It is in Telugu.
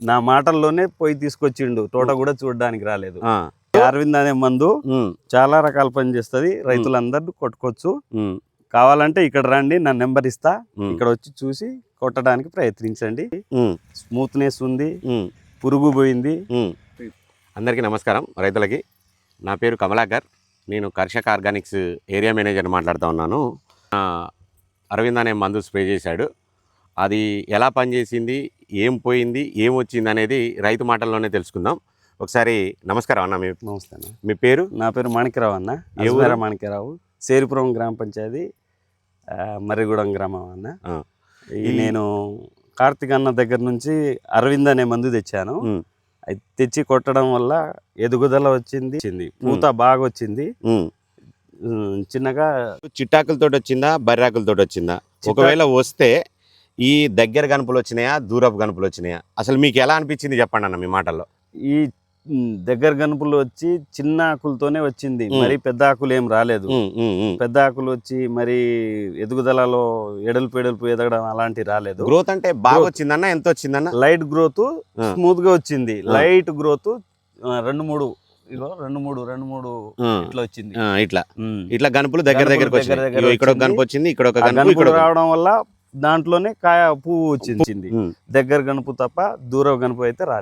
నా మాటల్లోనే పోయి తీసుకొచ్చిండు, తోట కూడా చూడడానికి రాలేదు. అరవింద్ అనే మందు చాలా రకాల పని చేస్తుంది, రైతులందరూ కొట్టుకోవచ్చు. కావాలంటే ఇక్కడ రండి, నా నెంబర్ ఇస్తా, ఇక్కడ వచ్చి చూసి కొట్టడానికి ప్రయత్నించండి. స్మూత్నెస్ ఉంది, పురుగు పోయింది. అందరికీ నమస్కారం రైతులకి. నా పేరు కమలాకర్, నేను కర్షక ఆర్గానిక్స్ ఏరియా మేనేజర్ మాట్లాడుతూ ఉన్నాను. అరవింద్ అనే మందు స్ప్రే చేశాడు, అది ఎలా పనిచేసింది, ఏం పోయింది, ఏం వచ్చింది అనేది రైతు మాటల్లోనే తెలుసుకుందాం. ఒకసారి నమస్కారం అన్న. నమస్తే అన్న. మీ పేరు? నా పేరు మాణిక్యరావు అన్న. అజ్మేర మాణిక్యరావు, సేరిపురం గ్రామ పంచాయతీ, మర్రిగూడెం గ్రామం అన్న. నేను కార్తిక్ అన్న దగ్గర నుంచి అరవింద్ అనే మందు తెచ్చాను. అది తెచ్చి కొట్టడం వల్ల ఎదుగుదల వచ్చింది, పూత బాగా వచ్చింది. చిన్నగా చిట్టాకులతో వచ్చిందా, బర్రాకులతో వచ్చిందా? ఒకవేళ వస్తే ఈ దగ్గర గనుపులు వచ్చినాయా, దూరపు గనుపులు వచ్చినాయా? అసలు మీకు ఎలా అనిపించింది చెప్పండి అన్న మీ మాటల్లో. ఈ దగ్గర గనుపులు వచ్చి చిన్న ఆకులతోనే వచ్చింది, మరి పెద్ద ఆకులు ఏం రాలేదు. పెద్ద ఆకులు వచ్చి మరి ఎదుగుదలలో ఎడల్పు ఎదగడం అలాంటివి రాలేదు. గ్రోత్ అంటే బాగా వచ్చిందన్న? ఎంత వచ్చిందన్న? లైట్ గ్రోత్, స్మూత్ గా వచ్చింది. లైట్ గ్రోత్ రెండు మూడు ఇట్లా వచ్చింది. ఇట్లా గనుపులు దగ్గరకు వచ్చింది. ఇక్కడ ఒక గనుపు వచ్చింది, ఇక్కడ ఒక గనుపు రావడం వల్ల దాంట్లోనే పువ్వు వచ్చింది. దగ్గర గనుపు తప్ప దూర గనుపు అయితే రాలేదు.